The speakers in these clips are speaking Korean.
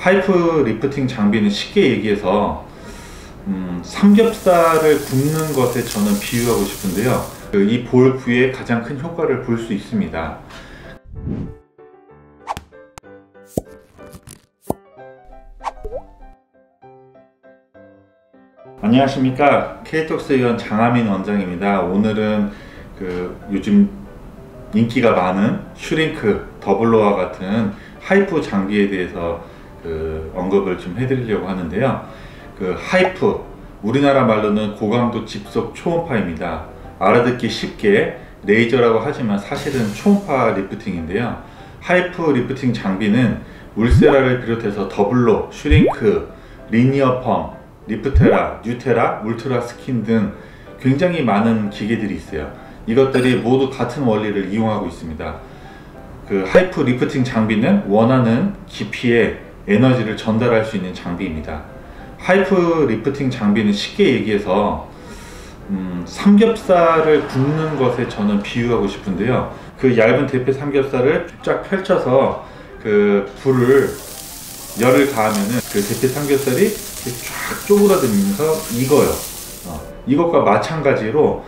하이프 리프팅 장비는 쉽게 얘기해서 삼겹살을 굽는 것에 저는 비유하고 싶은데요. 이 볼 부위에 가장 큰 효과를 볼 수 있습니다. 안녕하십니까, K톡스 의원 장하민 원장입니다. 오늘은 요즘 인기가 많은 슈링크, 더블로와 같은 하이프 장비에 대해서 언급을 좀 해드리려고 하는데요. 하이프, 우리나라 말로는 고강도 집속 초음파입니다. 알아듣기 쉽게 레이저라고 하지만 사실은 초음파 리프팅인데요. 하이프 리프팅 장비는 울세라를 비롯해서 더블로, 슈링크, 리니어 펌, 리프테라, 뉴테라, 울트라 스킨 등 굉장히 많은 기계들이 있어요. 이것들이 모두 같은 원리를 이용하고 있습니다. 하이프 리프팅 장비는 원하는 깊이에 에너지를 전달할 수 있는 장비입니다. 하이프 리프팅 장비는 쉽게 얘기해서 삼겹살을 굽는 것에 저는 비유하고 싶은데요. 얇은 대패 삼겹살을 쫙 펼쳐서 불을 열을 가하면은 대패 삼겹살이 쫙 쪼그라들면서 익어요. 이것과 마찬가지로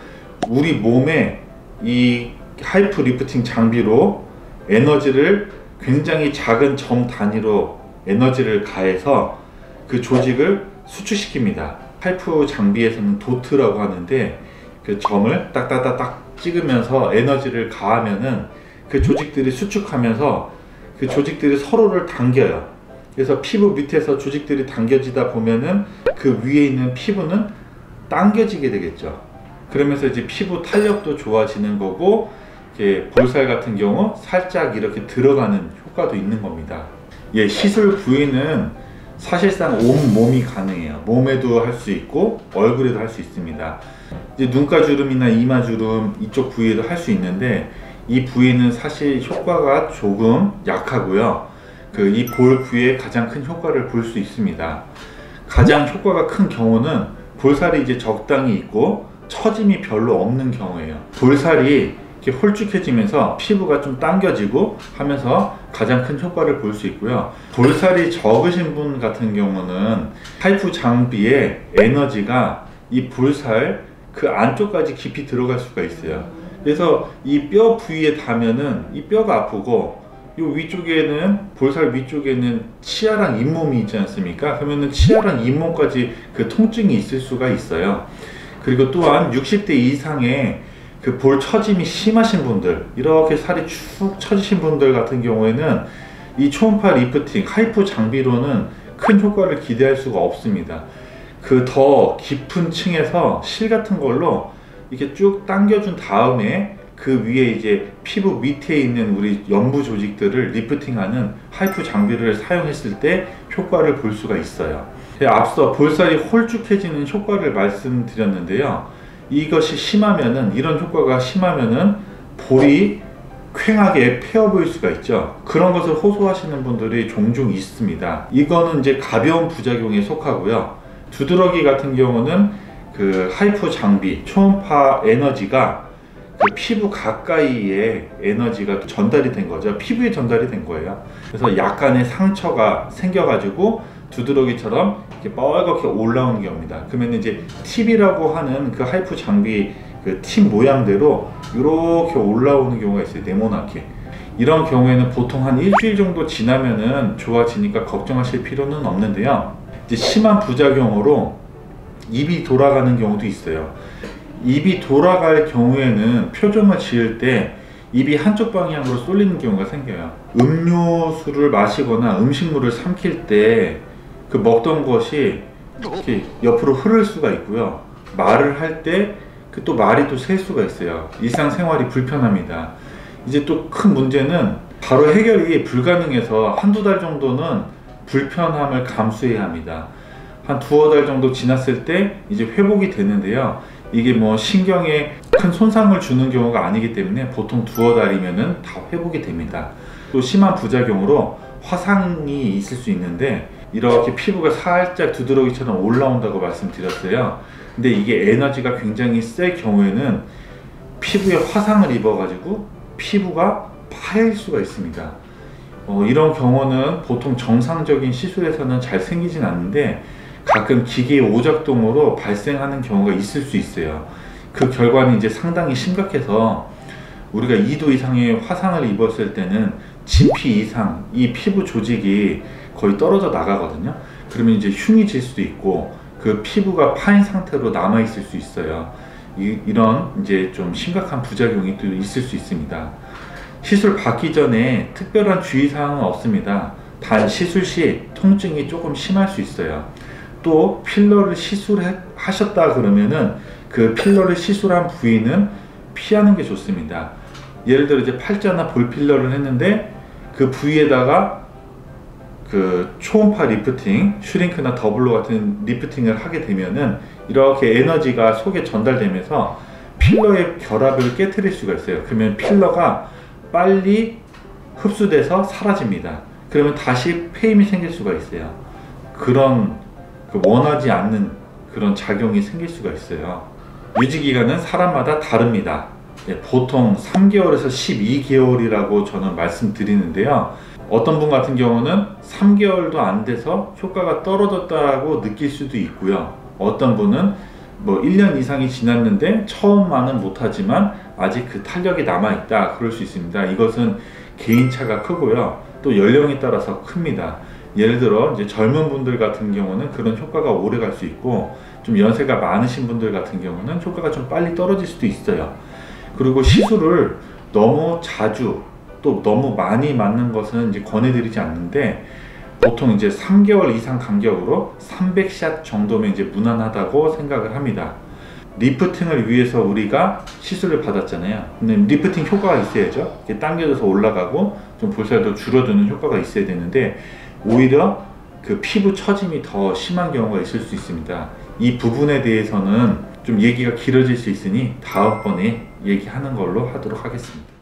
우리 몸에 이 하이프 리프팅 장비로 에너지를 굉장히 작은 점 단위로 에너지를 가해서 그 조직을 수축시킵니다. 하이프 장비에서는 도트라고 하는데 그 점을 딱딱딱딱 찍으면서 에너지를 가하면은 그 조직들이 수축하면서 그 조직들이 서로를 당겨요. 그래서 피부 밑에서 조직들이 당겨지다 보면은 그 위에 있는 피부는 당겨지게 되겠죠. 그러면서 이제 피부 탄력도 좋아지는 거고, 볼살 같은 경우 살짝 이렇게 들어가는 효과도 있는 겁니다. 시술 부위는 사실상 온 몸이 가능해요. 몸에도 할 수 있고 얼굴에도 할 수 있습니다. 이제 눈가주름이나 이마주름 이쪽 부위에도 할 수 있는데, 이 부위는 사실 효과가 조금 약하고요. 이 볼 부위에 가장 큰 효과를 볼 수 있습니다. 가장 효과가 큰 경우는 볼살이 이제 적당히 있고 처짐이 별로 없는 경우예요. 볼살이 이렇게 홀쭉해지면서 피부가 좀 당겨지고 하면서 가장 큰 효과를 볼 수 있고요. 볼살이 적으신 분 같은 경우는 하이프 장비의 에너지가 이 볼살 그 안쪽까지 깊이 들어갈 수가 있어요. 그래서 이 뼈 부위에 닿으면은 이 뼈가 아프고, 요 위쪽에는, 볼살 위쪽에는 치아랑 잇몸이 있지 않습니까? 그러면은 치아랑 잇몸까지 통증이 있을 수가 있어요. 그리고 또한 60대 이상의 볼 처짐이 심하신 분들, 이렇게 살이 축 처지신 분들 같은 경우에는 이 초음파 리프팅, 하이프 장비로는 큰 효과를 기대할 수가 없습니다. 더 깊은 층에서 실 같은 걸로 이렇게 쭉 당겨준 다음에 그 위에 이제 피부 밑에 있는 우리 연부 조직들을 리프팅하는 하이프 장비를 사용했을 때 효과를 볼 수가 있어요. 앞서 볼살이 홀쭉해지는 효과를 말씀드렸는데요. 이것이 심하면은, 이런 효과가 심하면은 볼이 퀭하게 패어 보일 수가 있죠. 그런 것을 호소하시는 분들이 종종 있습니다. 이거는 이제 가벼운 부작용에 속하고요. 두드러기 같은 경우는 하이프 장비, 초음파 에너지가 피부 가까이에 에너지가 전달이 된 거죠. 피부에 전달이 된 거예요. 그래서 약간의 상처가 생겨가지고 두드러기처럼 이렇게 뻘겋게 올라오는 경우입니다. 그러면 이제 팁이라고 하는 하이프 장비 팁 모양대로 이렇게 올라오는 경우가 있어요. 네모나게. 이런 경우에는 보통 한 일주일 정도 지나면은 좋아지니까 걱정하실 필요는 없는데요. 이제 심한 부작용으로 입이 돌아가는 경우도 있어요. 입이 돌아갈 경우에는 표정을 지을 때 입이 한쪽 방향으로 쏠리는 경우가 생겨요. 음료수를 마시거나 음식물을 삼킬 때 먹던 것이 이렇게 옆으로 흐를 수가 있고요. 말을 할 때 또 말이 또 셀 수가 있어요. 일상생활이 불편합니다. 이제 또 큰 문제는 바로 해결이 불가능해서 한두 달 정도는 불편함을 감수해야 합니다. 한 두어 달 정도 지났을 때 이제 회복이 되는데요. 이게 신경에 큰 손상을 주는 경우가 아니기 때문에 보통 두어 달이면은 다 회복이 됩니다. 또 심한 부작용으로 화상이 있을 수 있는데, 이렇게 피부가 살짝 두드러기처럼 올라온다고 말씀드렸어요. 근데 이게 에너지가 굉장히 셀 경우에는 피부에 화상을 입어 가지고 피부가 파일 수가 있습니다. 이런 경우는 보통 정상적인 시술에서는 잘 생기진 않는데 가끔 기계의 오작동으로 발생하는 경우가 있을 수 있어요. 그 결과는 이제 상당히 심각해서 우리가 2도 이상의 화상을 입었을 때는 진피 이상 이 피부 조직이 거의 떨어져 나가거든요. 그러면 이제 흉이 질 수도 있고 그 피부가 파인 상태로 남아 있을 수 있어요. 이런 이제 좀 심각한 부작용이 또 있을 수 있습니다. 시술 받기 전에 특별한 주의사항은 없습니다. 단 시술 시 통증이 조금 심할 수 있어요. 또 필러를 시술하셨다 그러면은 그 필러를 시술한 부위는 피하는 게 좋습니다. 예를 들어 이제 팔자나 볼 필러를 했는데 그 부위에다가 그 초음파 리프팅, 슈링크나 더블로 같은 리프팅을 하게 되면은 이렇게 에너지가 속에 전달되면서 필러의 결합을 깨트릴 수가 있어요. 그러면 필러가 빨리 흡수돼서 사라집니다. 그러면 다시 폐임이 생길 수가 있어요. 그런 원하지 않는 그런 작용이 생길 수가 있어요. 유지기간은 사람마다 다릅니다. 보통 3개월에서 12개월이라고 저는 말씀드리는데요. 어떤 분 같은 경우는 3개월도 안 돼서 효과가 떨어졌다고 느낄 수도 있고요. 어떤 분은 뭐 1년 이상이 지났는데 처음만은 못하지만 아직 그 탄력이 남아있다 그럴 수 있습니다. 이것은 개인차가 크고요. 또 연령에 따라서 큽니다. 예를 들어 이제 젊은 분들 같은 경우는 그런 효과가 오래 갈 수 있고 좀 연세가 많으신 분들 같은 경우는 효과가 좀 빨리 떨어질 수도 있어요. 그리고 시술을 너무 자주 또 너무 많이 맞는 것은 이제 권해드리지 않는데 보통 이제 3개월 이상 간격으로 300샷 정도면 이제 무난하다고 생각을 합니다. 리프팅을 위해서 우리가 시술을 받았잖아요. 근데 리프팅 효과가 있어야죠. 이렇게 당겨져서 올라가고 좀 볼살도 줄어드는 효과가 있어야 되는데 오히려 그 피부 처짐이 더 심한 경우가 있을 수 있습니다. 이 부분에 대해서는 좀 얘기가 길어질 수 있으니 다음번에 얘기하는 걸로 하도록 하겠습니다.